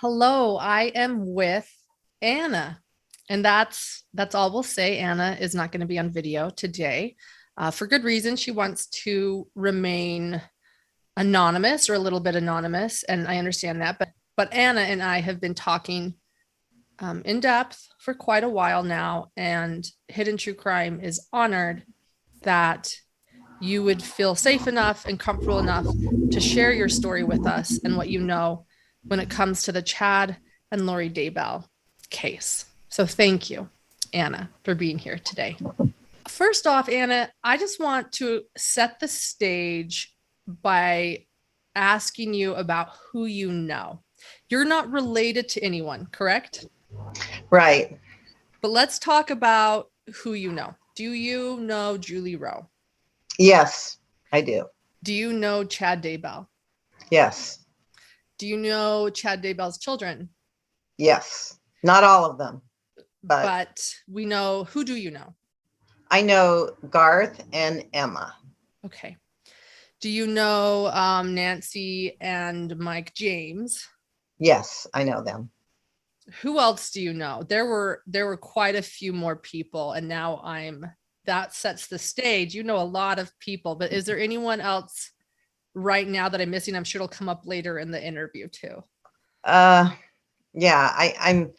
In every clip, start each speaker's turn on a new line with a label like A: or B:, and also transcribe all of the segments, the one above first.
A: Hello, I am with Anna. And that's all we'll say. Anna is not going to be on video today. For good reason. She wants to remain anonymous or a little bit anonymous, and I understand that. But Anna and I have been talking in depth for quite a while now, and Hidden True Crime is honored that you would feel safe enough and comfortable enough to share your story with us and what you know when it comes to the Chad and Lori Daybell case. So thank you, Anna, for being here today. First off, Anna, I just want to set the stage by asking you about who you know. You're not related to anyone, correct?
B: Right.
A: But let's talk about who you know. Do you know Julie Rowe?
B: Yes, I do.
A: Do you know Chad Daybell?
B: Yes.
A: Do you know Chad Daybell's children?
B: Yes. Not all of them, but
A: But we know, who do you know?
B: I know Garth and Emma.
A: Okay. Do you know Nancy and Mike James?
B: Yes, I know them.
A: Who else do you know? There were quite a few more people, and now that sets the stage. You know a lot of people, but is there anyone else right now that I'm missing? I'm sure it'll come up later in the interview too.
B: Yeah, I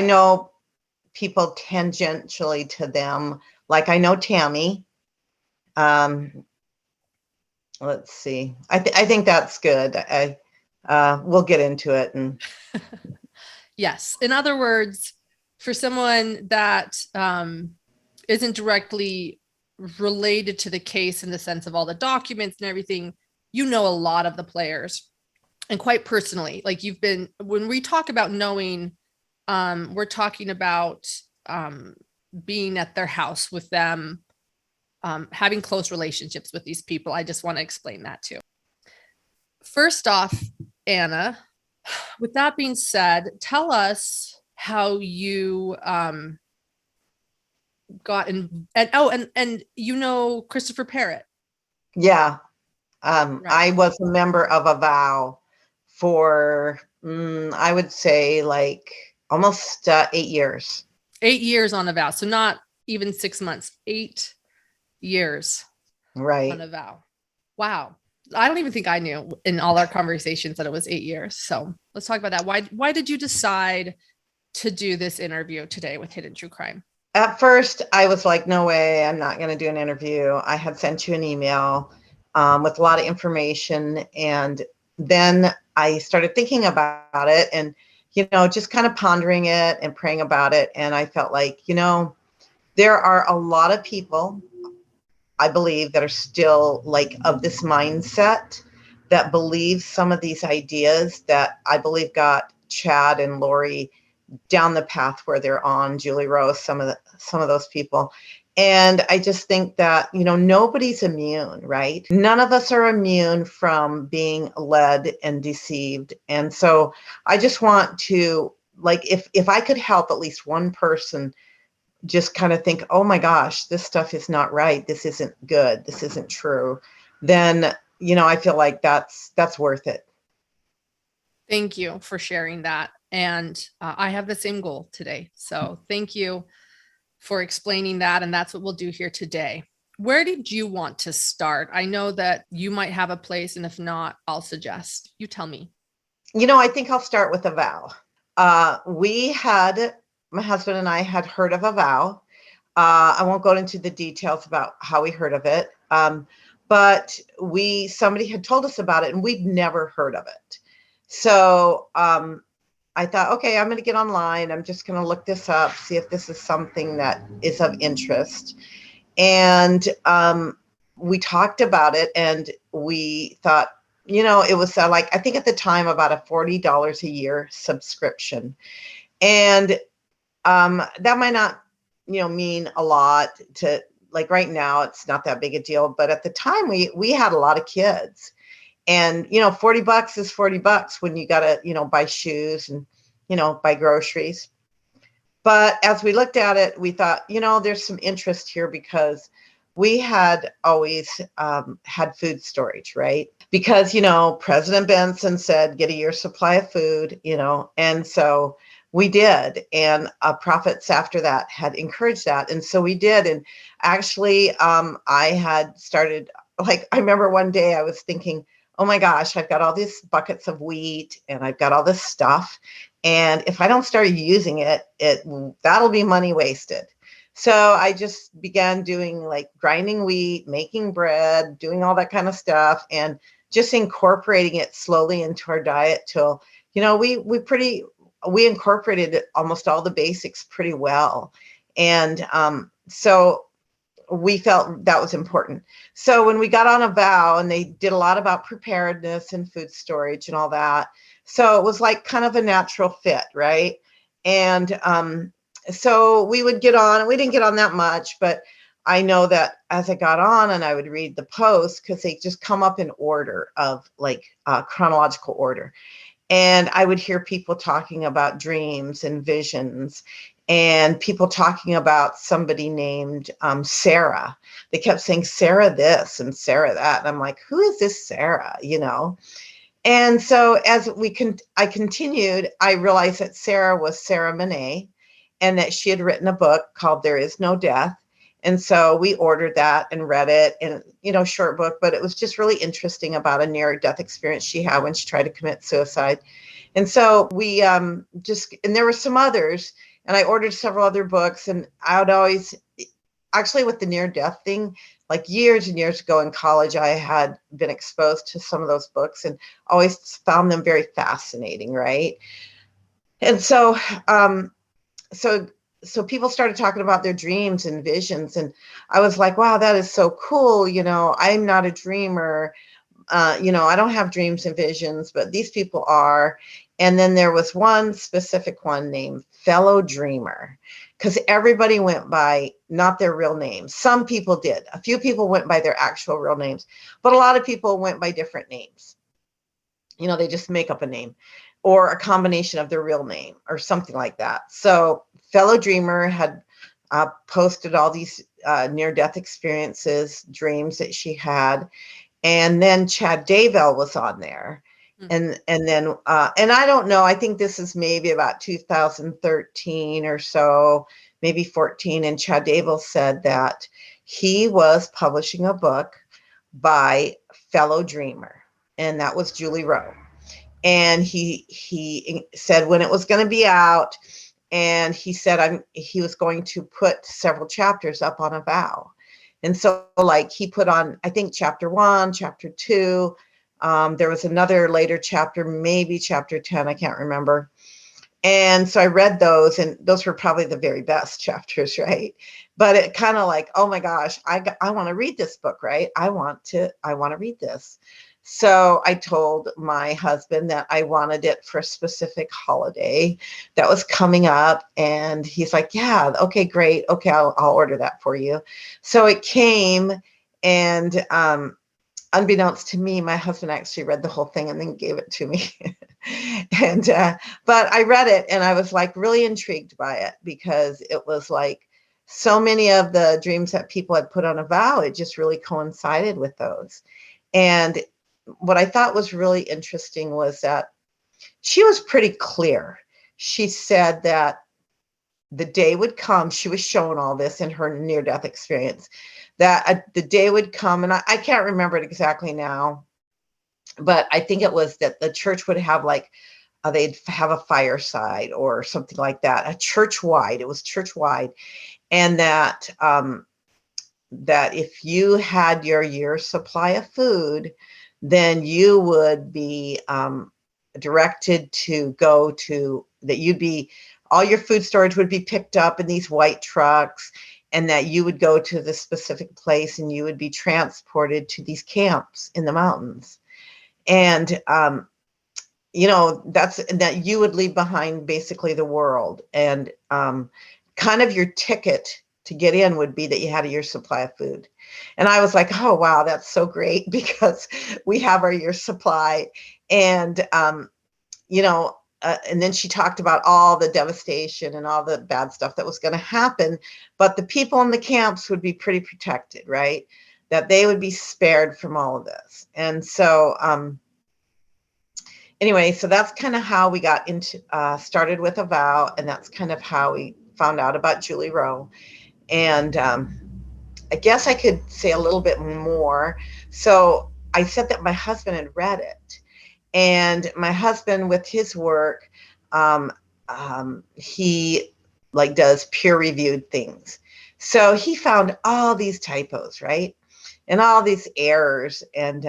B: know people tangentially to them. Like I know Tammy. Um, let's see. I think that's good. We'll get into it. And
A: Yes. In other words, for someone that isn't directly related to the case in the sense of all the documents and everything, you know a lot of the players, and quite personally, like when we talk about knowing, we're talking about being at their house with them, having close relationships with these people. I just want to explain that too. First off, Anna, with that being said, tell us how you got in, and you know Christopher Parrott.
B: yeah,
A: Right.
B: I was a member of Avow for, I would say like almost 8 years.
A: 8 years on Avow. So not even 6 months, 8 years
B: Right.
A: on Avow. Wow. I don't even think I knew in all our conversations that it was 8 years. So let's talk about that. Why did you decide to do this interview today with Hidden True Crime?
B: At first, I was like, no way, I'm not going to do an interview. I had sent you an email with a lot of information. And then I started thinking about it and, just kind of pondering it and praying about it. And I felt like, there are a lot of people, I believe, that are still like of this mindset that believe some of these ideas that I believe got Chad and Lori down the path where they're on, Julie Rose, some of those people. And I just think that, nobody's immune, right? None of us are immune from being led and deceived. And so I just want to, like, if I could help at least one person just kind of think, oh my gosh, this stuff is not right. This isn't good. This isn't true. Then, I feel like that's worth it.
A: Thank you for sharing that. And I have the same goal today. So thank you for explaining that. And that's what we'll do here today. Where did you want to start? I know that you might have a place, and if not, I'll suggest. You tell me.
B: I think I'll start with Avow. My husband and I had heard of Avow. I won't go into the details about how we heard of it. But somebody had told us about it and we'd never heard of it. So I thought, okay, I'm going to get online. I'm just going to look this up, see if this is something that is of interest. And we talked about it and we thought, it was like, I think at the time about a $40 a year subscription. And that might not, mean a lot to, like, right now, it's not that big a deal. But at the time we had a lot of kids. And, $40 is $40 when you got to, buy shoes and, buy groceries. But as we looked at it, we thought, there's some interest here because we had always had food storage, right? because, President Benson said, get a year's supply of food, and so we did. And prophets after that had encouraged that. And so we did. And actually, I had started, like, I remember one day I was thinking, oh my gosh, I've got all these buckets of wheat and I've got all this stuff. And if I don't start using it, that'll be money wasted. So I just began doing like grinding wheat, making bread, doing all that kind of stuff, and just incorporating it slowly into our diet till, we incorporated almost all the basics pretty well. And so we felt that was important. So when we got on Avow, and they did a lot about preparedness and food storage and all that, so it was like kind of a natural fit, right? And so we would get on, and we didn't get on that much, but I know that as I got on and I would read the posts, because they just come up in order of like chronological order. And I would hear people talking about dreams and visions, and people talking about somebody named Sarah. They kept saying Sarah this and Sarah that. And I'm like, who is this Sarah? And so as I continued, I realized that Sarah was Sarah Monet, and that she had written a book called There Is No Death. And so we ordered that and read it, and, short book, but it was just really interesting about a near death experience she had when she tried to commit suicide. And so we and there were some others, and I ordered several other books, and I would always, actually with the near death thing, like years and years ago in college, I had been exposed to some of those books and always found them very fascinating. Right. And so, so people started talking about their dreams and visions, and I was like, wow, that is so cool. I'm not a dreamer. I don't have dreams and visions, but these people are. And then there was one specific one named Fellow Dreamer, because everybody went by not their real names. Some people did. A few people went by their actual real names, but a lot of people went by different names. They just make up a name or a combination of their real name or something like that. So Fellow Dreamer had posted all these near-death experiences, dreams that she had. And then Chad Daybell was on there. And then, and I don't know, I think this is maybe about 2013 or so, maybe 14. And Chad Daybell said that he was publishing a book by Fellow Dreamer, and that was Julie Rowe. And he said when it was going to be out, and he said he was going to put several chapters up on Avow. And so like he put on, I think, chapter 1, chapter 2. There was another later chapter, maybe chapter 10, I can't remember. And so I read those, and those were probably the very best chapters, right? But it kind of like, oh my gosh, I want to read this book, right? I want to read this. So I told my husband that I wanted it for a specific holiday that was coming up. And he's like, yeah, okay, great. Okay, I'll order that for you. So it came, and unbeknownst to me, my husband actually read the whole thing and then gave it to me. And but I read it, and I was like really intrigued by it, because it was like so many of the dreams that people had put on Avow, it just really coincided with those. And what I thought was really interesting was that she was pretty clear. She said that the day would come, she was shown all this in her near-death experience, that the day would come, and I can't remember it exactly now, but I think it was that the church would have like, they'd have a fireside or something like that, it was church-wide, and that that if you had your year's supply of food, then you would be directed to go to, that you'd be, all your food storage would be picked up in these white trucks, and that you would go to the specific place, and you would be transported to these camps in the mountains. And, that's that you would leave behind basically the world. And kind of your ticket to get in would be that you had a year's supply of food. And I was like, oh, wow, that's so great, because we have our year's supply. And, and then she talked about all the devastation and all the bad stuff that was going to happen. But the people in the camps would be pretty protected, right? that they would be spared from all of this. And so, anyway, so that's kind of how we got into, started with Avow, and that's kind of how we found out about Julie Rowe. And I guess I could say a little bit more. So I said that my husband had read it, and my husband, with his work, he like does peer-reviewed things. So he found all these typos, right? And all these errors. And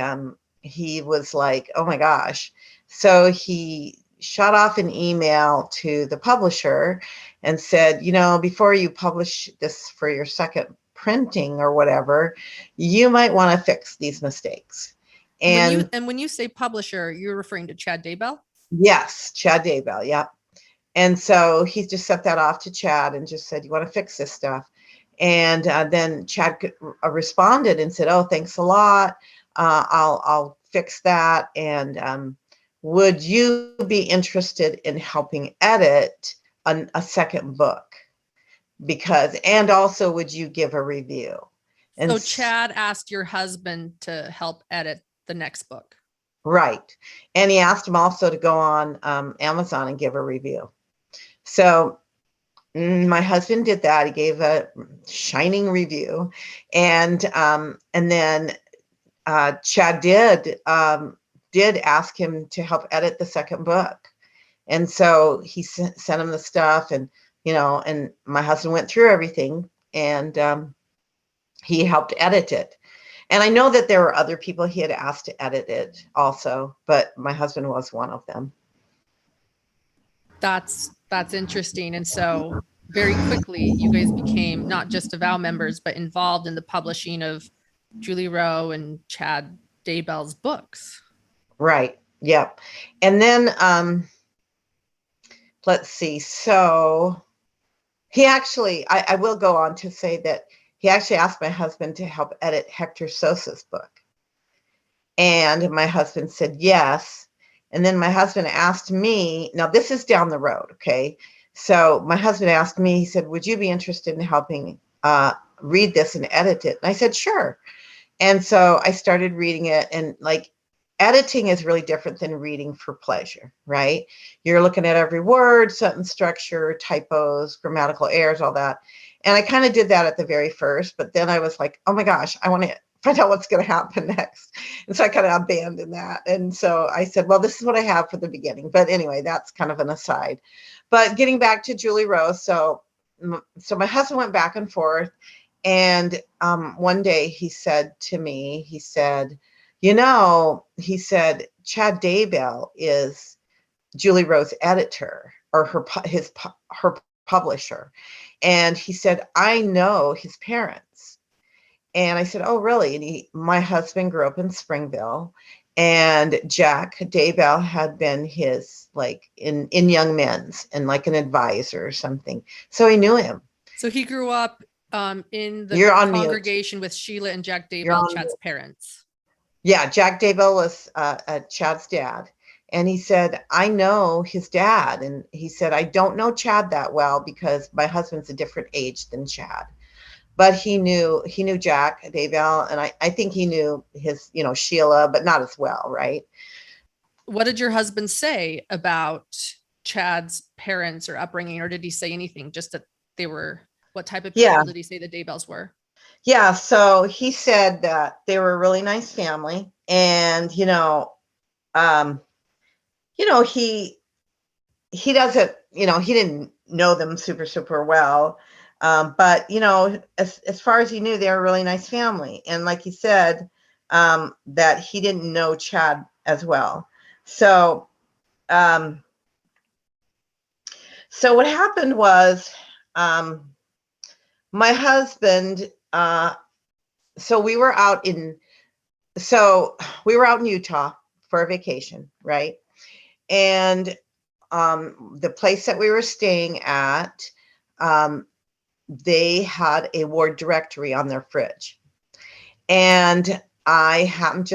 B: he was like, oh my gosh. So he shot off an email to the publisher and said, you know, before you publish this for your second printing or whatever, you might want to fix these mistakes. And
A: when you say publisher, you're referring to Chad Daybell?
B: yes, Chad Daybell. Yep. And so he just sent that off to Chad and just said, you want to fix this stuff? And then Chad responded and said, oh, thanks a lot. I'll fix that. And would you be interested in helping edit a second book? Because, and also, would you give a review? And
A: so Chad asked your husband to help edit the next book.
B: Right. And he asked him also to go on Amazon and give a review. So my husband did that. He gave a shining review. And then Chad did ask him to help edit the second book. And so he sent him the stuff, and, you know, and my husband went through everything, and he helped edit it. And I know that there were other people he had asked to edit it also, but my husband was one of them.
A: That's interesting. And so very quickly, you guys became not just Avow members, but involved in the publishing of Julie Rowe and Chad Daybell's books.
B: Right. Yep. And then let's see. So he actually, I will go on to say that he actually asked my husband to help edit Hector Sosa's book. And my husband said yes. And then my husband asked me, now this is down the road, okay? So my husband asked me, he said, would you be interested in helping read this and edit it? And I said, sure. And so I started reading it, and like, editing is really different than reading for pleasure, right? You're looking at every word, sentence structure, typos, grammatical errors, all that. And I kind of did that at the very first, but then I was like, oh my gosh, I want to find out what's going to happen next. And so I kind of abandoned that. And so I said, well, this is what I have for the beginning. But anyway, that's kind of an aside. But getting back to Julie Rowe, so my husband went back and forth. And one day he said to me, he said, you know, he said, Chad Daybell is Julie Rowe's editor, or her publisher. And he said, I know his parents. And I said, oh, really? And my husband grew up in Springville, and Jack Daybell had been his, like, in Young Men's, and like an advisor or something. So he knew him.
A: So he grew up in the congregation with Sheila and Jack Daybell, Chad's parents.
B: Yeah, Jack Daybell was Chad's dad. And he said, I know his dad. And he said, I don't know Chad that well because my husband's a different age than Chad. But he knew Jack Daybell, and I think he knew his, you know, Sheila, but not as well, right?
A: What did your husband say about Chad's parents or upbringing, or did he say anything? Just that they were, what type of people did he say the Daybells were?
B: Yeah, so he said that they were a really nice family, and he doesn't, he didn't know them super well. But, as far as he knew, they were a really nice family. And like he said, that he didn't know Chad as well. So what happened was, my husband, so we were out in Utah for a vacation, right? And the place that we were staying at, they had a ward directory on their fridge. And I happened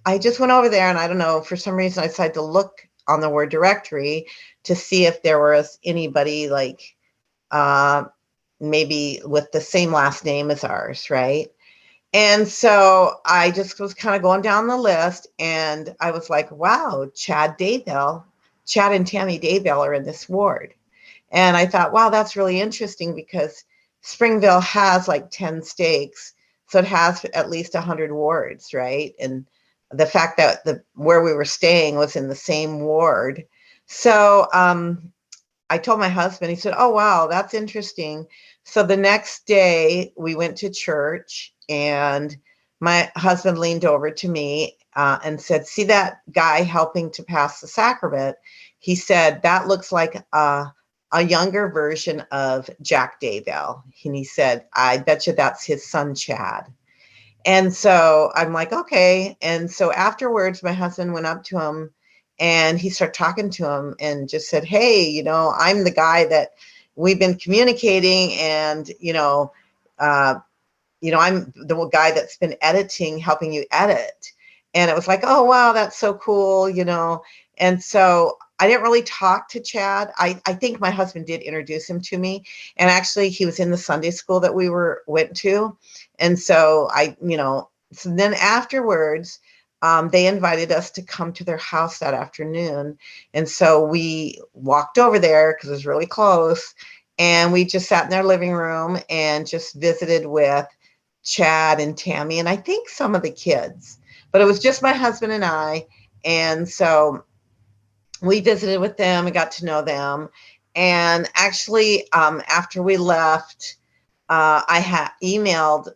B: I just went over there, and I don't know, for some reason I decided to look on the word directory to see if there was anybody like maybe with the same last name as ours, right? And so I just was kind of going down the list, and I was like, wow, Chad and Tammy Daybell are in this ward. And I thought, wow, that's really interesting because Springville has like 10 stakes. So it has at least 100 wards, right? And the fact that where we were staying was in the same ward. So I told my husband, he said, oh, wow, that's interesting. So the next day we went to church, and my husband leaned over to me and said, see that guy helping to pass the sacrament? He said, that looks like a younger version of Jack Daybell. And he said, I bet you that's his son, Chad. And so I'm like, okay. And so afterwards, my husband went up to him and he started talking to him and just said, hey, I'm the guy that we've been communicating, and, I'm the guy that's been editing, helping you edit. And it was like, oh, wow, that's so cool, And so I didn't really talk to Chad. I think my husband did introduce him to me. And actually, he was in the Sunday school that we went to. And so so then afterwards, they invited us to come to their house that afternoon. And so we walked over there because it was really close. And we just sat in their living room and just visited with Chad and Tammy, and I think some of the kids, but it was just my husband and I. And so we visited with them and got to know them. And actually, after we left, I emailed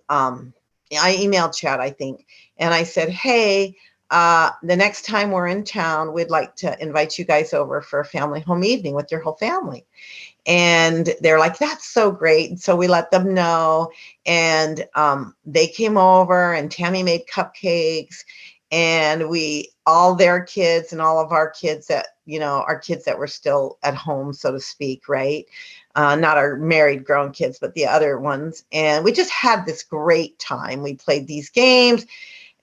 B: Chad, I think, and I said, hey, the next time we're in town, we'd like to invite you guys over for a family home evening with your whole family. And they're like, that's so great. And so we let them know, and they came over, and Tammy made cupcakes, and all their kids and all of our kids that, our kids that were still at home, so to speak, right? Not our married grown kids, but the other ones. And we just had this great time. We played these games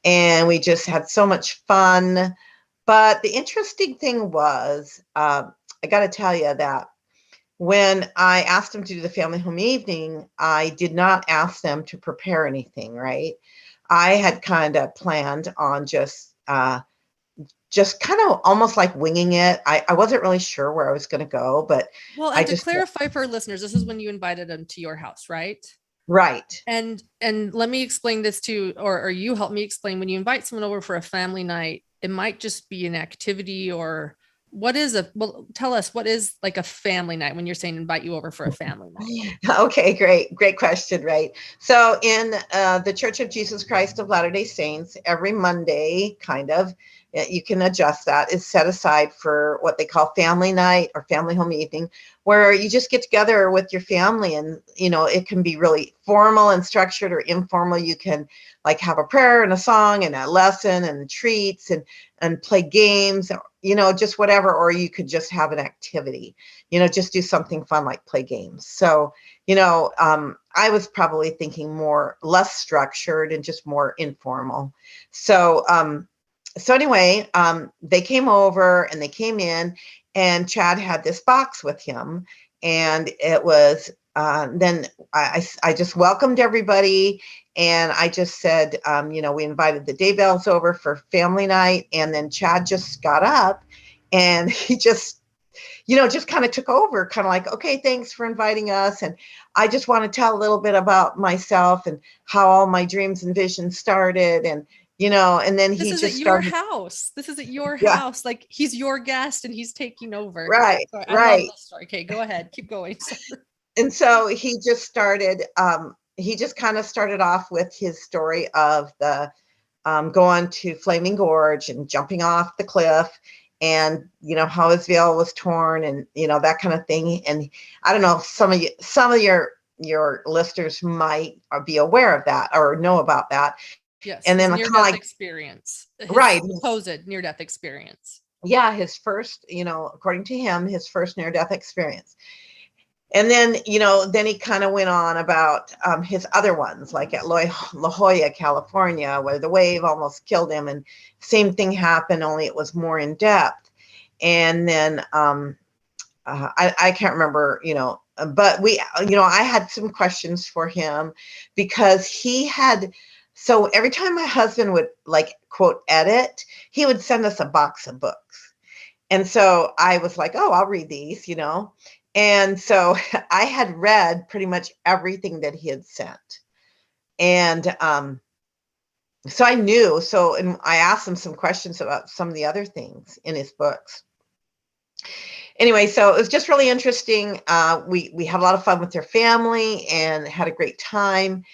B: and we just had so much fun. But the interesting thing was, I got to tell you that when I asked them to do the family home evening, I did not ask them to prepare anything, right? I had kind of planned on just kind of almost like winging it. I wasn't really sure where I was going to go, but
A: Well,
B: I
A: and to
B: just,
A: clarify for our listeners, this is when you invited them to your house, right?
B: right.
A: And let me explain this to, or you help me explain, when you invite someone over for a family night, it might just be an activity, or well, tell us, what is like a family night when you're saying invite you over for a family night?
B: Okay, great question, right? So in the Church of Jesus Christ of Latter-day Saints, every Monday, kind of, you can adjust that, is set aside for what they call family night or family home evening, where you just get together with your family, and it can be really formal and structured or informal. You can like have a prayer and a song and a lesson and treats and play games, just whatever, or you could just have an activity, just do something fun like play games. So, I was probably thinking less structured and just more informal. So, anyway, they came over and they came in, and Chad had this box with him, and it was, then I just welcomed everybody. And I just said, we invited the Daybells over for family night. And then Chad just got up and he just kind of took over, kind of like, okay, thanks for inviting us. And I just want to tell a little bit about myself and how all my dreams and visions started. And, and then
A: This
B: he
A: is at
B: just
A: your
B: started.
A: house. This is at your
B: Yeah,
A: house. Like, he's your guest and he's taking over.
B: right,
A: Sorry, I love
B: right.
A: this story. Okay, go ahead. Keep going.
B: And so he just kind of started off with his story of the going to Flaming Gorge and jumping off the cliff, and how his veil was torn, and that kind of thing. And I don't know, some of your listeners might be aware of that or know about that.
A: Yes,
B: And
A: his
B: then kind of
A: near-death
B: like,
A: experience, his
B: right,
A: supposed near-death experience.
B: yeah, his first, according to him, his first near-death experience. And then, then he kind of went on about his other ones, like at La Jolla, California, where the wave almost killed him. And same thing happened, only it was more in depth. And then I can't remember, but I had some questions for him because he had So every time my husband would like quote edit, he would send us a box of books. And so I was like, oh, I'll read these, you know. And so I had read pretty much everything that he had sent. And so I knew. So, and I asked him some questions about some of the other things in his books. Anyway, so it was just really interesting. We had a lot of fun with their family and had a great time.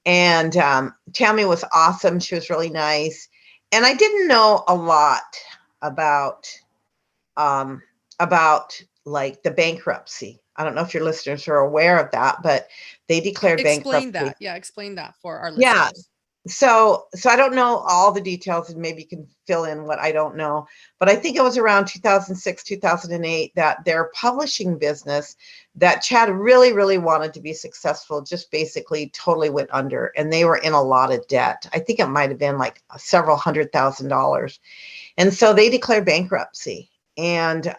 B: And Tammy was awesome. She was really nice. And I didn't know a lot about um, like the bankruptcy. I don't know if your listeners are aware of that, but they declared
A: Explain
B: bankruptcy.
A: that. Yeah, explain that for our
B: Yeah.
A: listeners.
B: So I don't know all the details, and maybe you can fill in what I don't know. But I think it was around 2006, 2008 that their publishing business that Chad really, really wanted to be successful just basically totally went under, and they were in a lot of debt. I think it might have been like several $100,000. And so they declared bankruptcy. And,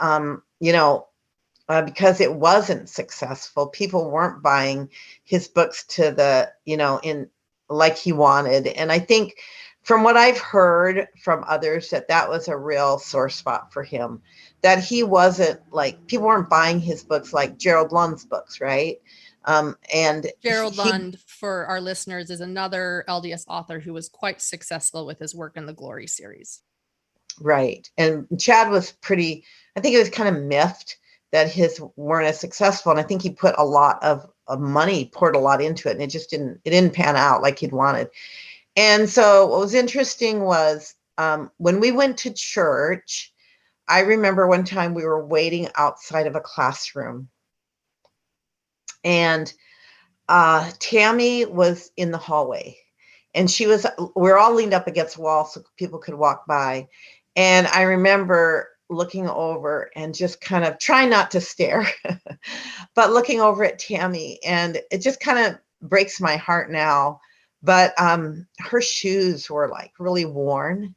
B: because it wasn't successful, people weren't buying his books to the, in like he wanted. And I think from what I've heard from others that was a real sore spot for him, that he wasn't like, people weren't buying his books like Gerald Lund's books, right? And
A: Gerald
B: he
A: Lund, for our listeners, is another LDS author who was quite successful with his work in the Glory series.
B: Right. And Chad was pretty, I think he was kind of miffed that his weren't as successful. And I think he put a lot of money, poured a lot into it, and it didn't pan out like he'd wanted. And so what was interesting was when we went to church, I remember one time we were waiting outside of a classroom, and Tammy was in the hallway, and we're all leaned up against the wall so people could walk by. And I remember looking over and just kind of trying not to stare, but looking over at Tammy, and it just kind of breaks my heart now. But her shoes were like really worn,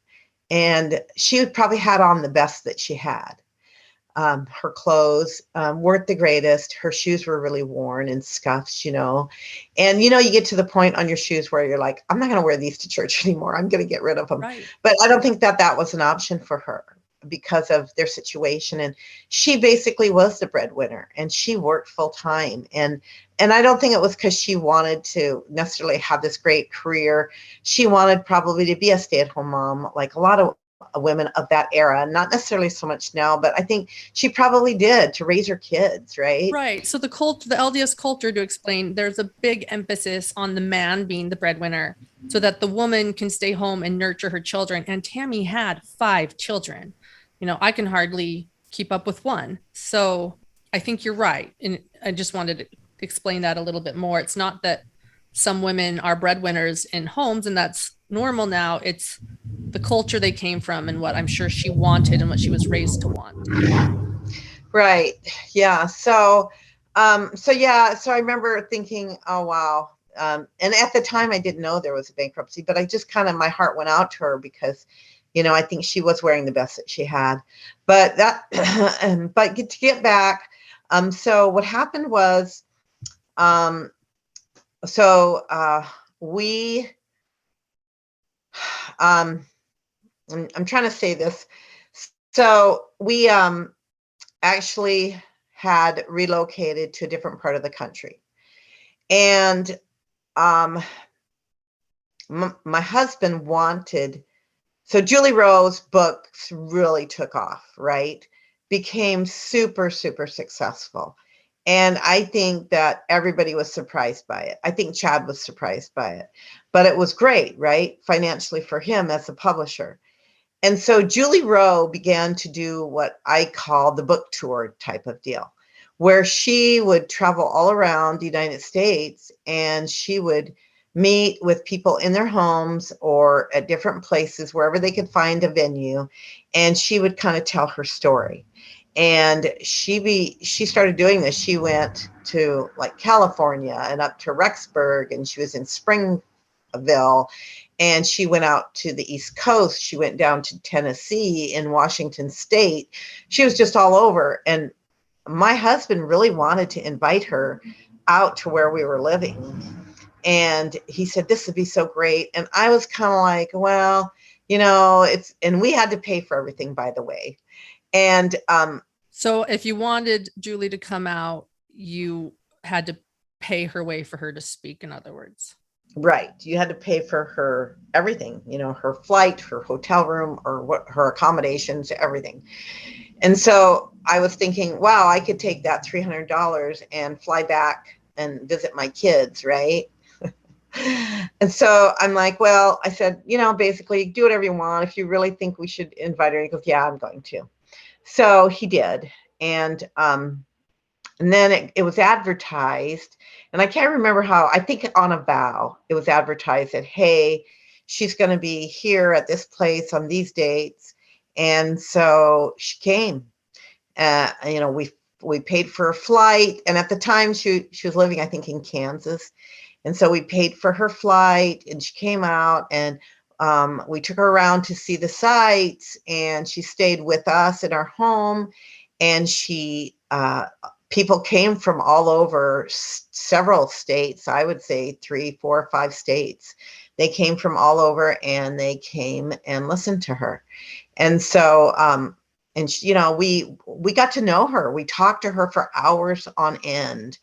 B: and she probably had on the best that she had. Her clothes weren't the greatest. Her shoes were really worn and scuffed, And, you get to the point on your shoes where you're like, I'm not going to wear these to church anymore. I'm going to get rid of them.
A: Right.
B: But I don't think that was an option for her because of their situation. And she basically was the breadwinner, and she worked full time. And I don't think it was because she wanted to necessarily have this great career. She wanted probably to be a stay-at-home mom, like a lot of women of that era, not necessarily so much now, but I think she probably did to raise her kids, right?
A: Right. So the LDS culture, to explain, there's a big emphasis on the man being the breadwinner so that the woman can stay home and nurture her children. And Tammy had 5 children. I can hardly keep up with one. So I think you're right. And I just wanted to explain that a little bit more. It's not that some women are breadwinners in homes and that's normal now. It's the culture they came from and what I'm sure she wanted and what she was raised to want.
B: Right. Yeah. So I remember thinking, oh, wow. And at the time I didn't know there was a bankruptcy, but I just my heart went out to her because, I think she was wearing the best that she had, but to get back. So what happened was, we, I'm trying to say this. So we, actually had relocated to a different part of the country. And my husband wanted, so Julie Rowe's books really took off, right? Became super, super successful. And I think that everybody was surprised by it. I think Chad was surprised by it, but it was great, right? Financially for him as a publisher. And so Julie Rowe began to do what I call the book tour type of deal, where she would travel all around the United States and she would meet with people in their homes or at different places, wherever they could find a venue. And she would kind of tell her story. And she started doing this. She went to like California and up to Rexburg, and she was in Springville. And she went out to the East Coast. She went down to Tennessee, in Washington State. She was just all over. And my husband really wanted to invite her out to where we were living. And he said, this would be so great. And I was kind of like, well, and we had to pay for everything, by the way. And
A: so if you wanted Julie to come out, you had to pay her way for her to speak, in other words.
B: right, you had to pay for her everything, her flight, her hotel room, or what her accommodations, everything. And so I was thinking, wow, I could take that $300 and fly back and visit my kids, right? And so I'm like, well, I said, basically do whatever you want. If you really think we should invite her, he goes, yeah, I'm going to. So he did. And then it was advertised, and I can't remember how. I think on Avow, it was advertised that, hey, she's going to be here at this place on these dates. And so she came. We paid for a flight, and at the time she was living, I think, in Kansas. And so we paid for her flight, and she came out, and we took her around to see the sights, and she stayed with us in our home. And people came from all over, several states, I would say 3, 4, 5 states. They came from all over, and they came and listened to her. And so, we got to know her. We talked to her for hours on end.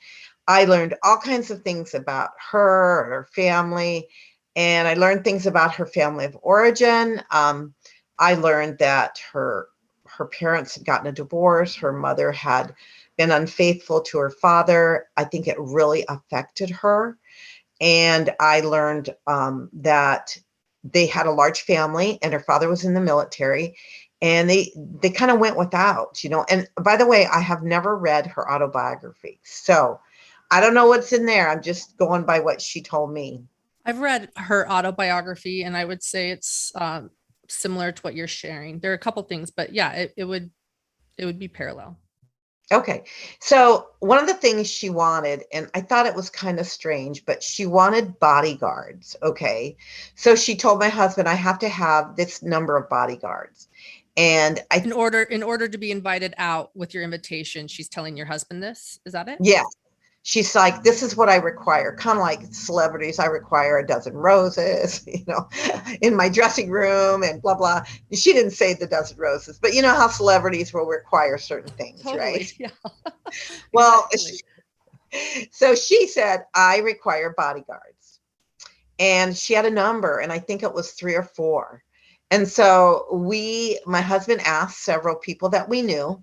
B: I learned all kinds of things about her and her family, and I learned things about her family of origin. I learned that her parents had gotten a divorce. Her mother had been unfaithful to her father. I think it really affected her. And I learned that they had a large family, and her father was in the military, and they kind of went without, And by the way, I have never read her autobiography, so I don't know what's in there. I'm just going by what she told me.
A: I've read her autobiography, and I would say it's similar to what you're sharing. There are a couple things, but yeah, it would be parallel.
B: Okay. So one of the things she wanted, and I thought it was kind of strange, but she wanted bodyguards. Okay. So she told my husband, I have to have this number of bodyguards. And
A: in order to be invited out with your invitation, she's telling your husband this. Is that it?
B: yeah, she's like, this is what I require. Kind of like celebrities, I require a dozen roses, in my dressing room, and blah, blah. She didn't say the dozen roses, but you know how celebrities will require certain things,
A: totally,
B: right?
A: Yeah.
B: Well, so she said, I require bodyguards. And she had a number, and I think it was 3 or 4. And so my husband asked several people that we knew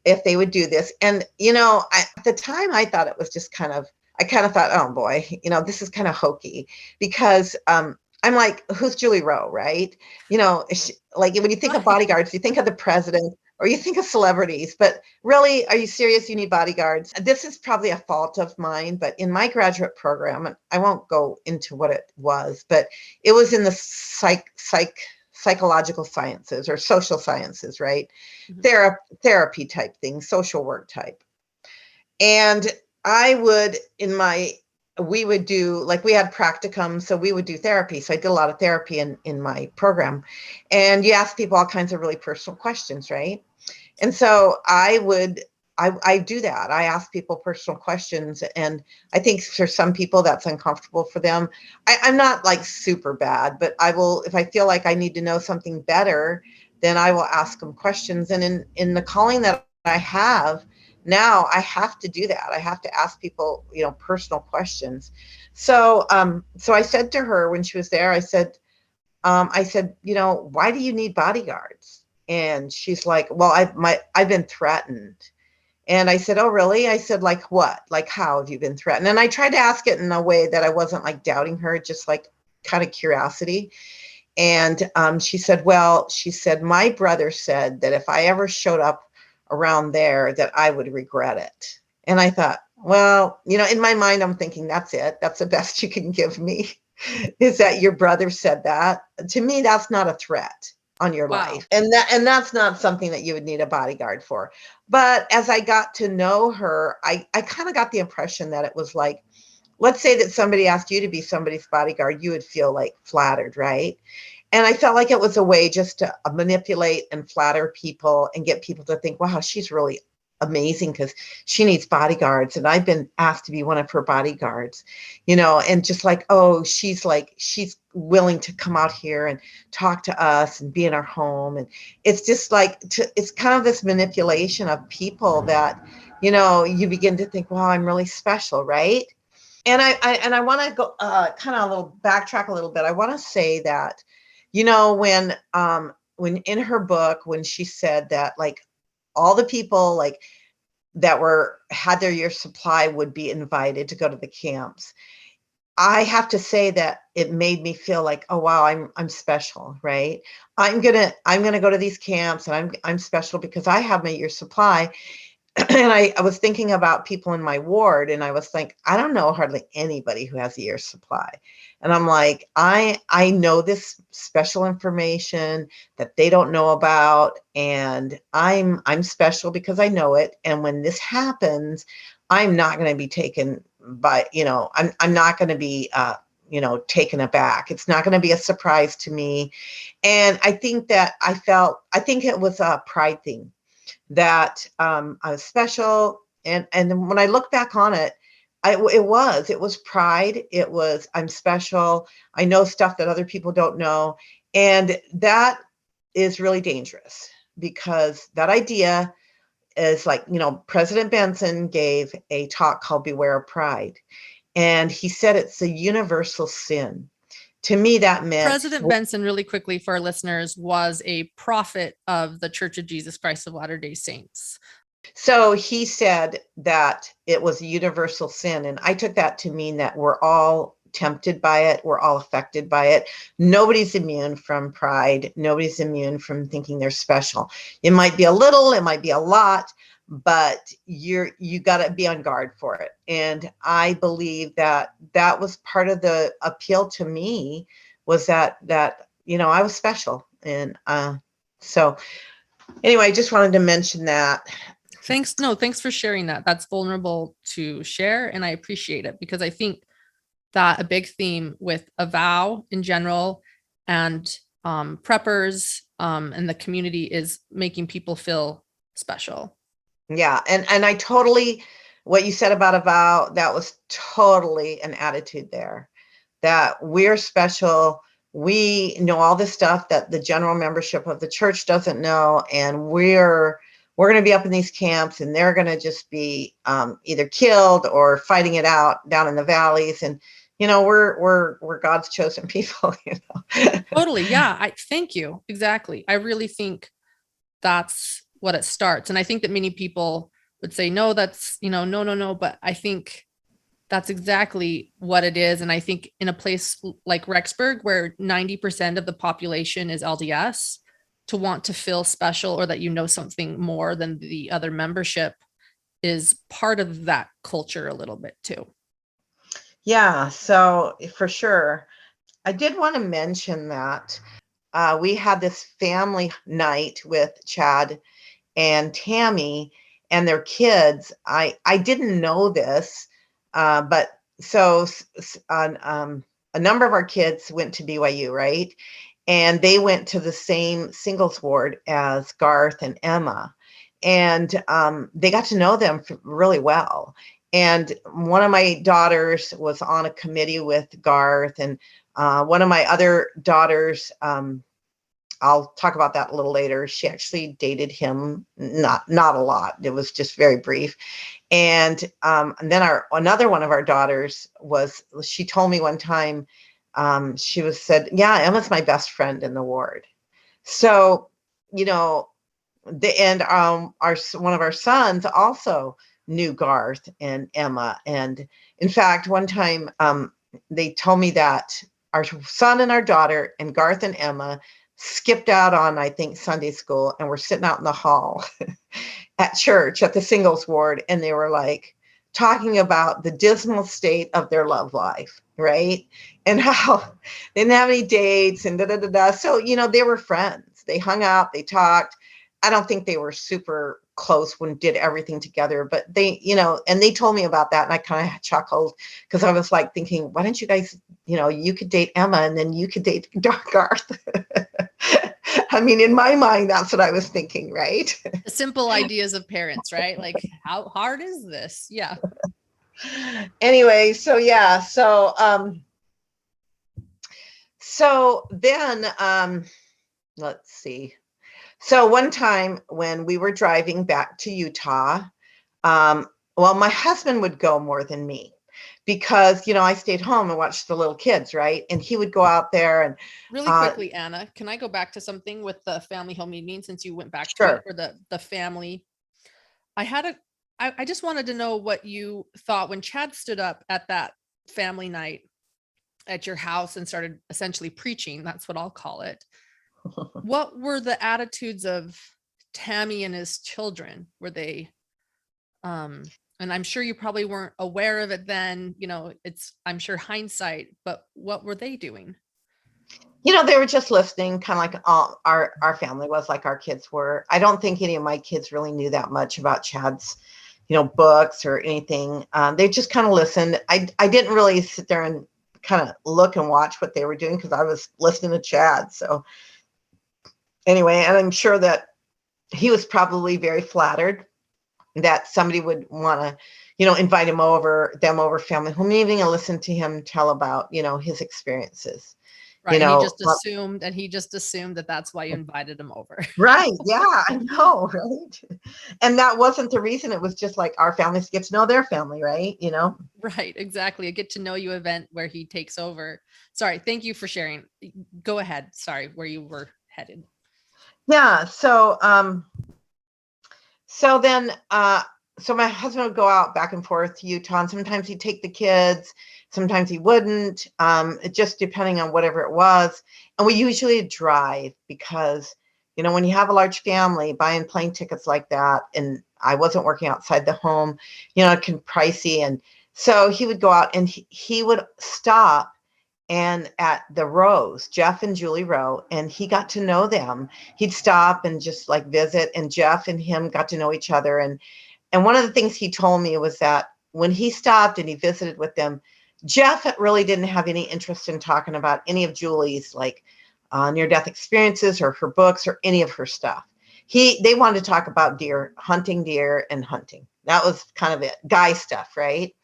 B: if they would do this. And, at the time I thought it was just I kind of thought, oh boy, this is kind of hokey, because I'm like, who's Julie Rowe, right? Like when you think of bodyguards, you think of the president, or you think of celebrities, but really, are you serious? You need bodyguards. This is probably a fault of mine, but in my graduate program, and I won't go into what it was, but it was in the psychological sciences or social sciences, right? Mm-hmm. Therapy type things, social work type. And we would do, like, we had practicum, so we would do therapy. So I did a lot of therapy in my program. And you ask people all kinds of really personal questions, right? And so I do that. I ask people personal questions, and I think for some people that's uncomfortable for them. I'm not like super bad, but I will, if I feel like I need to know something better, then I will ask them questions. And in the calling that I have now, I have to do that. I have to ask people, personal questions. So I said to her when she was there, I said, why do you need bodyguards? And she's like, well, I've been threatened. And I said, oh, really? I said, like what? Like, how have you been threatened? And I tried to ask it in a way that I wasn't like doubting her, just like kind of curiosity. And she said, my brother said that if I ever showed up around there, that I would regret it. And I thought, well, in my mind, I'm thinking, that's it. That's the best you can give me, is that your brother said that. To me, that's not a threat on your life. And that's not something that you would need a bodyguard for. But as I got to know her, I kind of got the impression that it was like, let's say that somebody asked you to be somebody's bodyguard, you would feel like flattered, right? And I felt like it was a way just to manipulate and flatter people and get people to think, wow, she's really amazing because she needs bodyguards. And I've been asked to be one of her bodyguards, you know, and just like, oh, she's willing to come out here and talk to us and be in our home. And it's just like, it's kind of this manipulation of people that, you know, you begin to think, wow, I'm really special, right? And I want to go kind of a little backtrack a little bit. I want to say that, you know, when in her book, when she said that like all the people like that had their year supply would be invited to go to the camps, I have to say that it made me feel like, oh wow, I'm special, right? I'm gonna go to these camps and I'm special because I have my year supply. And I was thinking about people in my ward, and I was like, I don't know hardly anybody who has a year's supply. And I'm like, I know this special information that they don't know about, and I'm special because I know it. And when this happens, I'm not going to be taken by, you know, I'm not going to be you know, taken aback. It's not going to be a surprise to me. And I think that I think it was a pride thing that I was special. And when I look back on it, it was pride. It was, I'm special. I know stuff that other people don't know. And that is really dangerous because that idea is like, you know, President Benson gave a talk called Beware of Pride. And he said it's a universal sin. To me, that meant
A: President Benson, really quickly for our listeners, was a prophet of the Church of Jesus Christ of Latter-day Saints.
B: So he said that it was a universal sin. And I took that to mean that we're all tempted by it. We're all affected by it. Nobody's immune from pride. Nobody's immune from thinking they're special. It might be a little, it might be a lot, but you got to be on guard for it. And I believe that was part of the appeal to me, was that you know, I was special. And so anyway, I just wanted to mention that.
A: Thanks for sharing that. That's vulnerable to share, and I appreciate it, because I think that a big theme with Avow in general and preppers and the community is making people feel special.
B: Yeah. And I totally, what you said about Avow, that was totally an attitude there, that we're special. We know all this stuff that the general membership of the church doesn't know. And we're going to be up in these camps, and they're going to just be either killed or fighting it out down in the valleys. And, you know, we're God's chosen people, you know.
A: Totally. Yeah. I thank you. Exactly. I really think that's what it starts. And I think that many people would say, no, that's, you know, no. But I think that's exactly what it is. And I think in a place like Rexburg, where 90% of the population is LDS, to want to feel special, or that you know something more than the other membership, is part of that culture a little bit too.
B: Yeah, so for sure. I did want to mention that we had this family night with Chad and Tammy and their kids. I didn't know this, but so a number of our kids went to BYU, right? And they went to the same singles ward as Garth and Emma. And they got to know them really well. And one of my daughters was on a committee with Garth, and one of my other daughters, I'll talk about that a little later. She actually dated him, not a lot. It was just very brief. And then another one of our daughters she told me one time, she said, yeah, Emma's my best friend in the ward. So, you know, one of our sons also knew Garth and Emma. And in fact, one time they told me that our son and our daughter and Garth and Emma skipped out on, I think, Sunday school, and were sitting out in the hall at church at the singles ward. And they were like talking about the dismal state of their love life, right? And how they didn't have any dates and So, you know, they were friends. They hung out, they talked. I don't think they were super close when did everything together, but they, you know, and they told me about that, and I kind of chuckled, because I was like thinking, why don't you guys, you know, you could date Emma and then you could date Garth. I mean, in my mind, that's what I was thinking, right?
A: The simple ideas of parents, right? Like, how hard is this? Yeah.
B: Anyway, so yeah, so then let's see. So one time when we were driving back to Utah, well, my husband would go more than me because, I stayed home and watched the little kids, right? And he would go out there and
A: Really quickly, Anna, can I go back to something with the family home meeting since you went back to it,
B: sure.
A: or the family? I just wanted to know what you thought when Chad stood up at that family night at your house and started essentially preaching. That's what I'll call it. What were the attitudes of Tammy and his children? Were they, and I'm sure you probably weren't aware of it then, I'm sure hindsight, but what were they doing?
B: They were just listening, kind of like all our family was, like our kids were. I don't think any of my kids really knew that much about Chad's, books or anything. They just kind of listened. I didn't really sit there and kind of look and watch what they were doing because I was listening to Chad. So anyway, and I'm sure that he was probably very flattered that somebody would want to, invite them over family home meeting and listen to him tell about, his experiences.
A: Right. And he just assumed that that's why you invited him over.
B: Right. Yeah, I know. Right. And that wasn't the reason. It was just like our families get to know their family. Right.
A: Right. Exactly. A get to know you event where he takes over. Sorry. Thank you for sharing. Go ahead. Sorry, where you were headed.
B: Yeah. So then, so my husband would go out back and forth to Utah, and sometimes he'd take the kids, sometimes he wouldn't, just depending on whatever it was. And we usually drive because, when you have a large family, buying plane tickets like that, and I wasn't working outside the home, it can pricey. And so he would go out and he would stop and at the Rows, Jeff and Julie Rowe, and he got to know them. He'd stop and just like visit, and Jeff and him got to know each other. And one of the things he told me was that when he stopped and he visited with them, Jeff really didn't have any interest in talking about any of Julie's like near-death experiences or her books or any of her stuff. They wanted to talk about hunting deer and hunting. That was kind of it, guy stuff, right?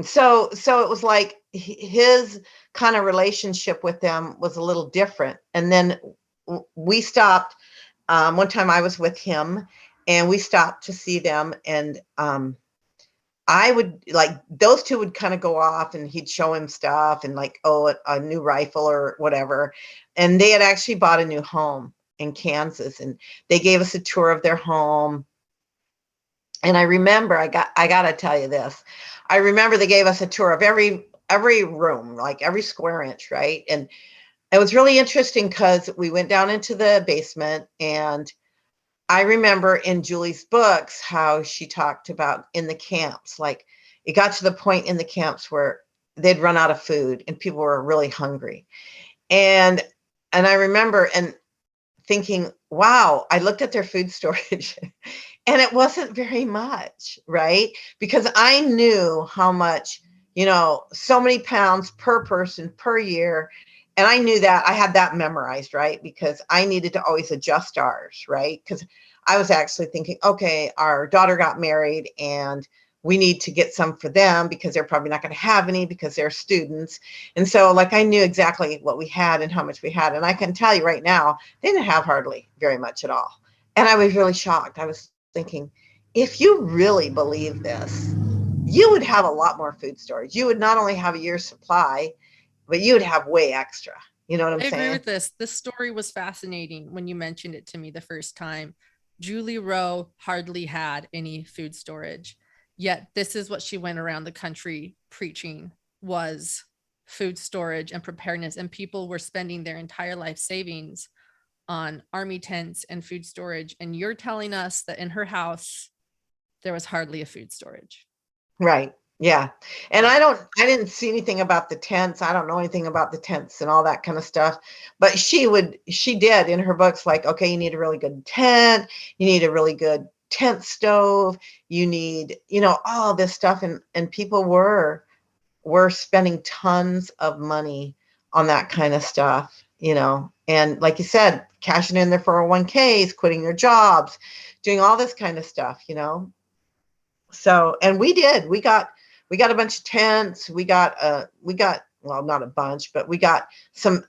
B: So it was like his kind of relationship with them was a little different. And then we stopped. One time I was with him and we stopped to see them. And I would like, those two would kind of go off and he'd show him stuff and like, oh, a new rifle or whatever. And they had actually bought a new home in Kansas and they gave us a tour of their home. And I remember, I got to tell you this. I remember they gave us a tour of every room, like every square inch, right? And it was really interesting because we went down into the basement, and I remember in Julie's books how she talked about in the camps, like it got to the point in the camps where they'd run out of food and people were really hungry. And I remember and thinking, wow, I looked at their food storage and it wasn't very much, right? Because I knew how much, so many pounds per person per year. And I knew that I had that memorized, right? Because I needed to always adjust ours, right? Because I was actually thinking, okay, our daughter got married and we need to get some for them because they're probably not going to have any because they're students. And so like I knew exactly what we had and how much we had. And I can tell you right now, they didn't have hardly very much at all. And I was really shocked. I was thinking, if you really believe this, you would have a lot more food storage. You would not only have a year's supply, but you would have way extra. You know what I'm
A: I agree
B: saying?
A: with this. This story was fascinating when you mentioned it to me the first time. Julie Rowe hardly had any food storage, yet this is what she went around the country preaching was food storage and preparedness, and people were spending their entire life savings on army tents and food storage. And you're telling us that in her house there was hardly a food storage.
B: Right. Yeah. And I didn't see anything about the tents. I don't know anything about the tents and all that kind of stuff. But she did in her books, like, okay, you need a really good tent. You need a really good tent stove. You need, all this stuff. And people were spending tons of money on that kind of stuff, and like you said, cashing in their 401ks, quitting their jobs, doing all this kind of stuff, you know. So, and we got a bunch of tents. We got well, not a bunch, but we got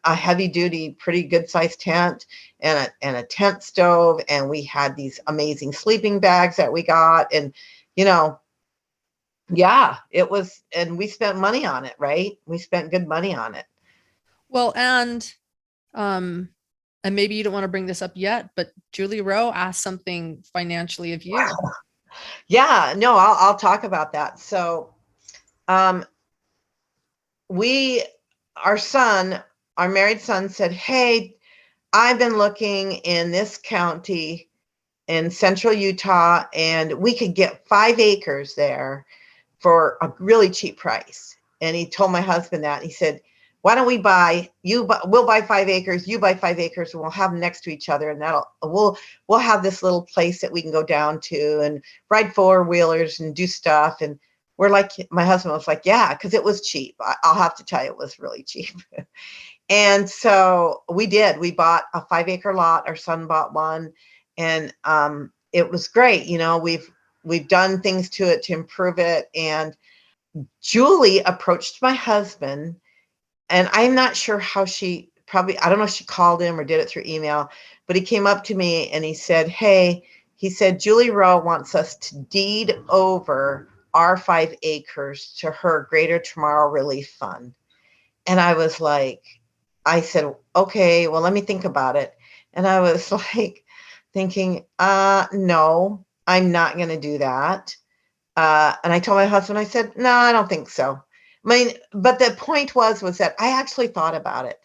B: a heavy duty, pretty good sized tent and a tent stove. And we had these amazing sleeping bags that we got. And, you know, yeah, it was, and we spent money on it, right? We spent good money on it.
A: Well, um, and maybe you don't want to bring this up yet, but Julie Rowe asked something financially of you.
B: Yeah, no, I'll talk about that. So, um, we, our son, our married son said, "Hey, I've been looking in this county in central Utah, and we could get 5 acres there for a really cheap price." And he told my husband that. He said, "Why don't we we'll buy 5 acres, you buy 5 acres, and we'll have them next to each other, and we'll have this little place that we can go down to and ride four-wheelers and do stuff." And we're like, my husband was like, "Yeah," because it was cheap. I'll have to tell you, it was really cheap. And so we did. We bought a 5 acre lot. Our son bought one, and it was great. You know, we've done things to it to improve it. And Julie approached my husband, and I'm not sure how she probably, I don't know if she called him or did it through email, but he came up to me and he said, "Hey," he said, "Julie Rowe wants us to deed over our 5 acres to her Greater Tomorrow Relief Fund." And I was like, I said, "Okay, well, let me think about it." And I was like thinking, no, I'm not going to do that. And I told my husband, I said, "No, I don't think so." I mean, but the point was that I actually thought about it.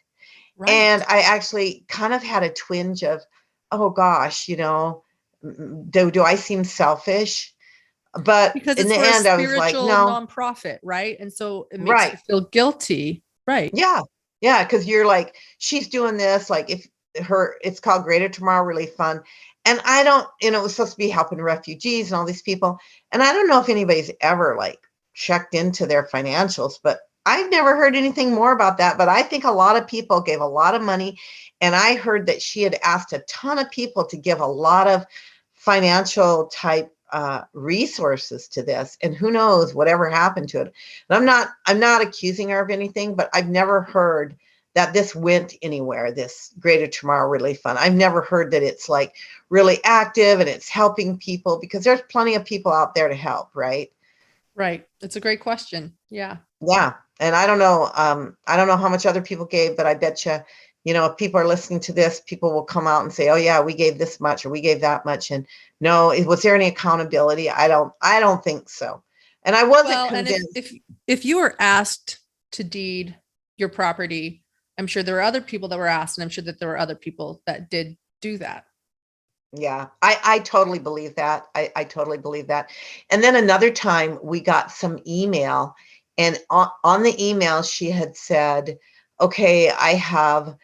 A: Right.
B: And I actually kind of had a twinge of, oh gosh, you know, do I seem selfish? But
A: Because
B: in
A: it's
B: the
A: for a
B: end, I was like,
A: spiritual
B: no,
A: nonprofit, right? And so it makes you
B: right.
A: feel guilty. Right.
B: Yeah. Yeah. Cause you're like, she's doing this, like if it's called Greater Tomorrow Relief Fund. And I don't, you know, it was supposed to be helping refugees and all these people. And I don't know if anybody's ever like checked into their financials, but I've never heard anything more about that. But I think a lot of people gave a lot of money. And I heard that she had asked a ton of people to give a lot of financial type resources to this. And who knows whatever happened to it. And I'm not accusing her of anything, but I've never heard that this went anywhere, this Greater Tomorrow Relief Fund. I've never heard that it's like really active and it's helping people, because there's plenty of people out there to help, right?
A: Right. It's a great question. Yeah.
B: Yeah. And I don't know how much other people gave, but I bet you know, if people are listening to this, people will come out and say, "Oh yeah, we gave this much or we gave that much." And no, was there any accountability? I don't think so. And I wasn't
A: Well, and if
B: convinced.
A: if if you were asked to deed your property, I'm sure there were other people that were asked, and I'm sure that there were other people that did do that.
B: Yeah, I totally believe that. I totally believe that. And then another time we got some email, and on the email she had said, "Okay, I have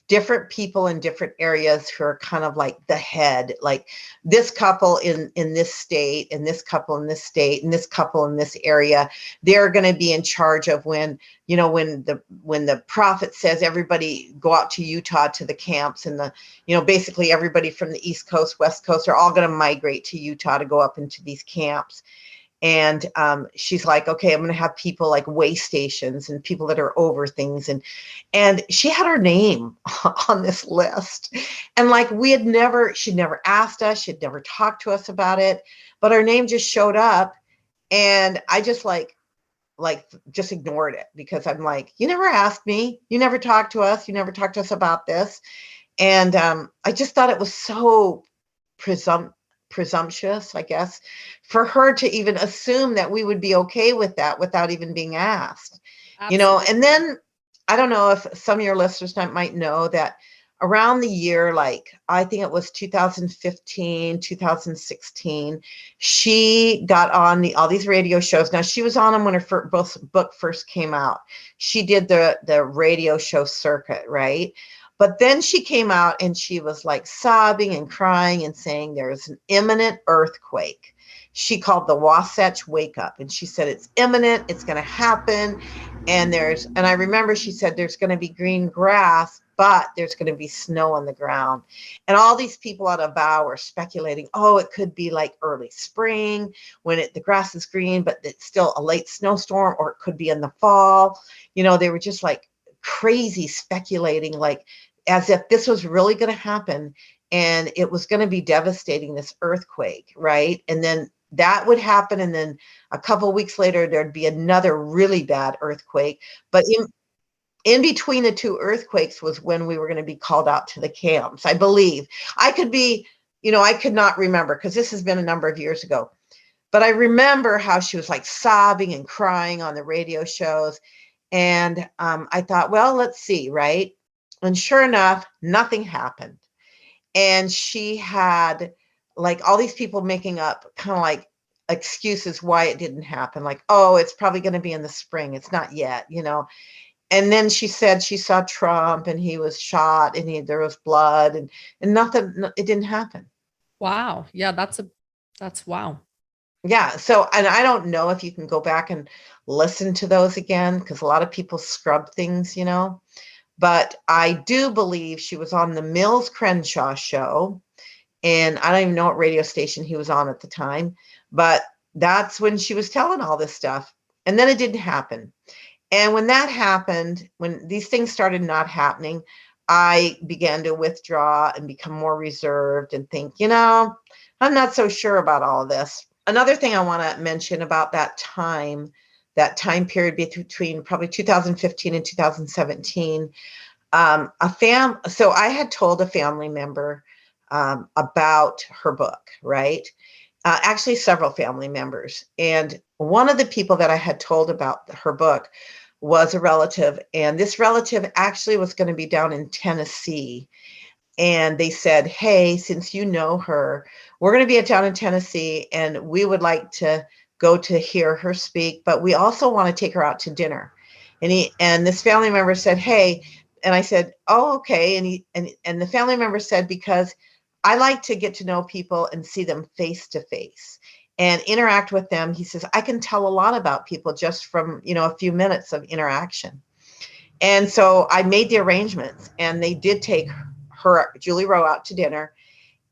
B: different people in different areas who are kind of like the head, like this couple in this state, and this couple in this state, and this couple in this area. They're going to be in charge of when, you know, when the prophet says everybody go out to Utah to the camps, and the, you know, basically everybody from the East Coast, West Coast are all going to migrate to Utah to go up into these camps." And she's like, "Okay, I'm going to have people like way stations and people that are over things." And she had her name on this list. And like she'd never asked us, she'd never talked to us about it, but her name just showed up. And I just just ignored it, because I'm like, "You never asked me, you never talked to us, you never talked to us about this." And I just thought it was so presump presumptuous, I guess, for her to even assume that we would be okay with that without even being asked. You know, and
A: Absolutely.
B: then I don't know if some of your listeners might know that around the year, like I think it was 2015, 2016, she got on all these radio shows. Now she was on them when her book first came out. She did the radio show circuit, right? But then she came out and she was like sobbing and crying and saying there's an imminent earthquake. She called the Wasatch Wake Up, and she said it's imminent, it's going to happen. And I remember she said there's going to be green grass, but there's going to be snow on the ground. And all these people out of Avow were speculating, oh, it could be like early spring when the grass is green, but it's still a late snowstorm, or it could be in the fall. They were just like crazy speculating, like as if this was really going to happen and it was going to be devastating, this earthquake, right? And then that would happen, and then a couple of weeks later there'd be another really bad earthquake. But in between the two earthquakes was when we were going to be called out to the camps, I believe. I could be, I could not remember because this has been a number of years ago. But I remember how she was like sobbing and crying on the radio shows. And I thought, well, let's see, right? And sure enough, nothing happened. And she had like all these people making up kind of like excuses why it didn't happen. Like, oh, it's probably going to be in the spring. It's not yet. And then she said she saw Trump and he was shot and there was blood and nothing, it didn't happen.
A: Wow. Yeah, that's wow.
B: Yeah. So, and I don't know if you can go back and listen to those again, because a lot of people scrub things, but I do believe she was on the Mills Crenshaw show. And I don't even know what radio station he was on at the time, but that's when she was telling all this stuff. And then it didn't happen. And when that happened, when these things started not happening, I began to withdraw and become more reserved and think, I'm not so sure about all of this. Another thing I want to mention about that time period between probably 2015 and 2017, so I had told a family member about her book, right? Actually, several family members. And one of the people that I had told about her book was a relative. And this relative actually was going to be down in Tennessee. And they said, hey, since you know her, we're going to be down in Tennessee and we would like to go to hear her speak, but we also want to take her out to dinner. And this family member said, hey, and I said, oh, okay. And the family member said, because I like to get to know people and see them face to face and interact with them. He says, I can tell a lot about people just from, a few minutes of interaction. And so I made the arrangements, and they did take Julie Rowe, out to dinner,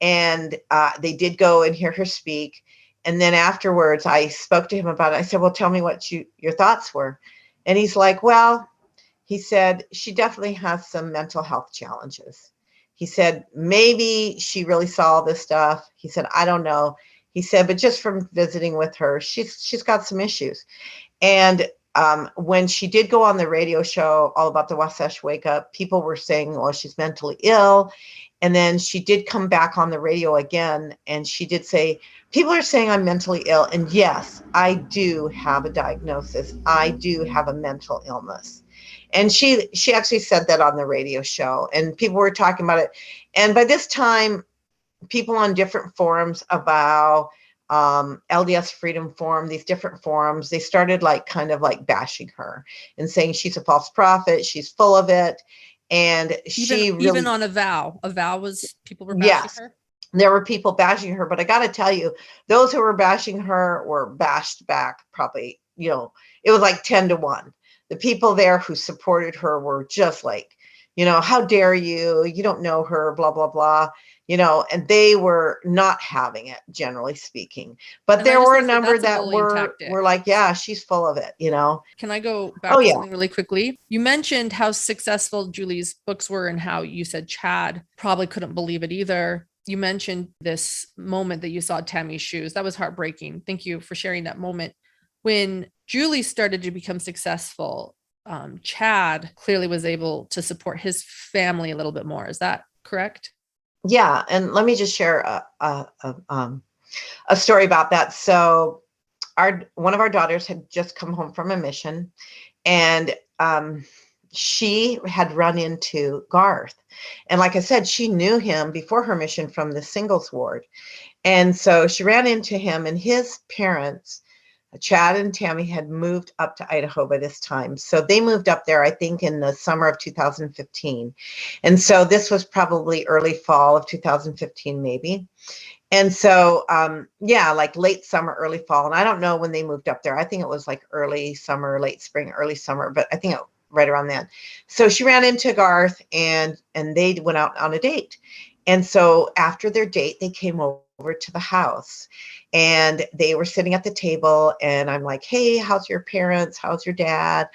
B: and they did go and hear her speak. And then afterwards, I spoke to him about it. I said, well, tell me what your thoughts were. And he's like, well, he said, she definitely has some mental health challenges. He said, maybe she really saw all this stuff. He said, I don't know. He said, but just from visiting with her, she's got some issues. And when she did go on the radio show, All About the Wasatch Wake Up, people were saying, well, she's mentally ill. And then she did come back on the radio again, and she did say, people are saying I'm mentally ill. And yes, I do have a diagnosis. I do have a mental illness. And she actually said that on the radio show, and people were talking about it. And by this time, people on different forums about LDS Freedom Forum, these different forums, they started kind of bashing her and saying she's a false prophet, she's full of it. And
A: even on Avow was, people were bashing
B: yes,
A: her.
B: There were people bashing her, but I got to tell you, those who were bashing her were bashed back probably, it was like 10-1. The people there who supported her were just like, how dare you? You don't know her, blah, blah, blah, and they were not having it, generally speaking. But there were a number that were like, yeah, she's full of it,
A: Can I go back to something really quickly? You mentioned how successful Julie's books were and how you said Chad probably couldn't believe it either. You mentioned this moment that you saw Tammy's shoes. That was heartbreaking. Thank you for sharing that moment. When Julie started to become successful, Chad clearly was able to support his family a little bit more. Is that correct?
B: Yeah. And let me just share a story about that. So one of our daughters had just come home from a mission, and she had run into Garth. And like I said, she knew him before her mission from the singles ward. And so she ran into him, and his parents, Chad and Tammy, had moved up to Idaho by this time. So they moved up there, I think, in the summer of 2015. And so this was probably early fall of 2015, maybe. And so, like late summer, early fall. And I don't know when they moved up there. I think it was like early summer, late spring, early summer. But I think right around then. So she ran into Garth, and they went out on a date. And so after their date, they came over to the house, and they were sitting at the table, and I'm like, hey, how's your parents? How's your dad?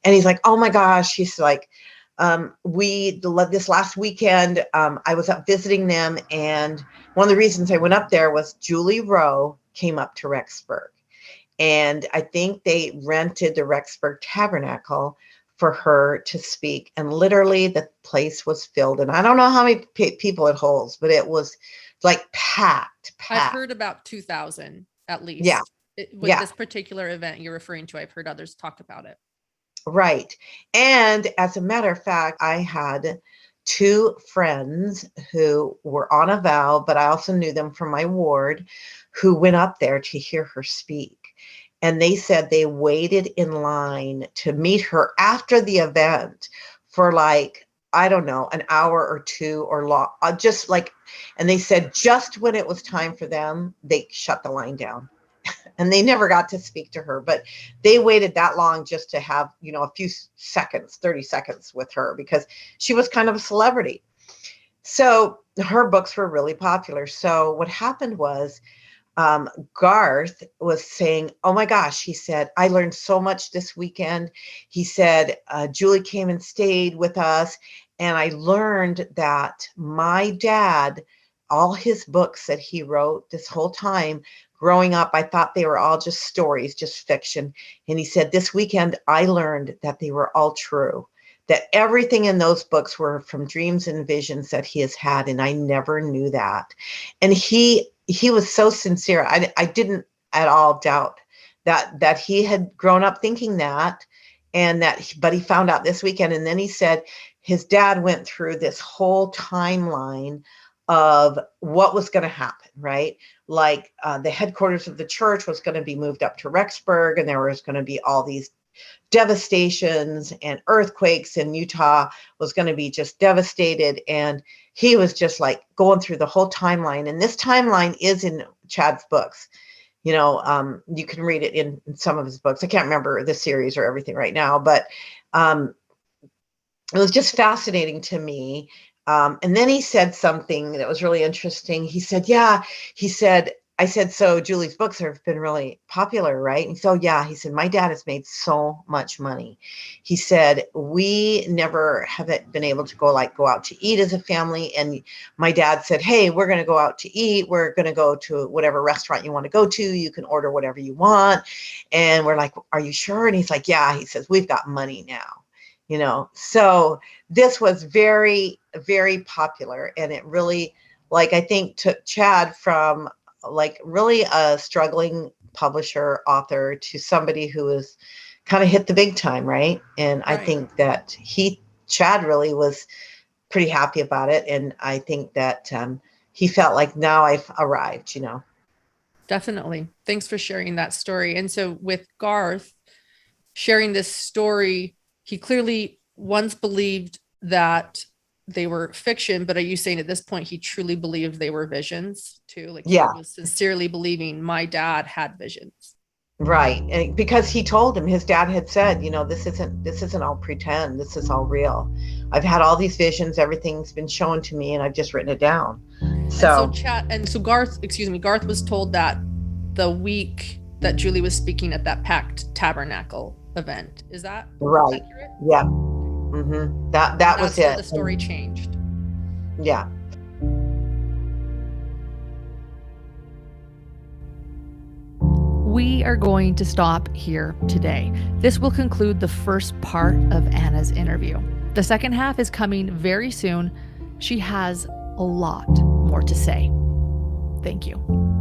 B: And he's like, oh my gosh. He's like, this last weekend, I was up visiting them. And one of the reasons I went up there was Julie Rowe came up to Rexburg. And I think they rented the Rexburg Tabernacle for her to speak. And literally the place was filled. And I don't know how many people it holds, but it was like packed.
A: I've heard about 2,000 at least.
B: Yeah.
A: With this particular event you're referring to, I've heard others talk about it.
B: Right. And as a matter of fact, I had 2 friends who were on Avow, but I also knew them from my ward, who went up there to hear her speak. And they said they waited in line to meet her after the event for like, I don't know, an hour or 2 or long, just like, and they said just when it was time for them, they shut the line down. And they never got to speak to her, but they waited that long just to have, a few seconds, 30 seconds with her, because she was kind of a celebrity. So her books were really popular. So what happened was, Garth was saying, oh my gosh, he said, I learned so much this weekend. He said, Julie came and stayed with us, and I learned that my dad, all his books that he wrote this whole time growing up, I thought they were all just stories, just fiction. And he said, this weekend, I learned that they were all true, that everything in those books were from dreams and visions that he has had. And I never knew that. And he was so sincere. I didn't at all doubt that he had grown up thinking that, but he found out this weekend. And then he said his dad went through this whole timeline of what was going to happen, right? Like the headquarters of the church was going to be moved up to Rexburg, and there was going to be all these devastations and earthquakes, and Utah was going to be just devastated. And he was just like going through the whole timeline. And this timeline is in Chad's books. You can read it in some of his books. I can't remember the series or everything right now, but it was just fascinating to me. And then he said something that was really interesting. He said, I said, so Julie's books have been really popular, right? And so, yeah, he said, my dad has made so much money. He said, we never have been able to go out to eat as a family. And my dad said, hey, we're going to go out to eat. We're going to go to whatever restaurant you want to go to. You can order whatever you want. And we're like, are you sure? And he's like, yeah, he says, we've got money now. So this was very, very popular. And it really, I think took Chad from really a struggling publisher, author, to somebody who was kind of hit the big time, right? And right. I think that Chad really was pretty happy about it. And I think that he felt like, now I've arrived,
A: Definitely. Thanks for sharing that story. And so with Garth sharing this story, he clearly once believed that they were fiction, but are you saying at this point he truly believed they were visions too? He was sincerely believing my dad had visions.
B: Right. And because he told him, his dad had said, this isn't all pretend. This is all real. I've had all these visions. Everything's been shown to me, and I've just written it down. So
A: Garth was told that the week that Julie was speaking at that packed tabernacle event. Is that
B: right?
A: Accurate?
B: Yeah. Mm-hmm. That was it.
A: The story changed.
B: Yeah.
C: We are going to stop here today. This will conclude the first part of Anna's interview. The second half is coming very soon. She has a lot more to say. Thank you.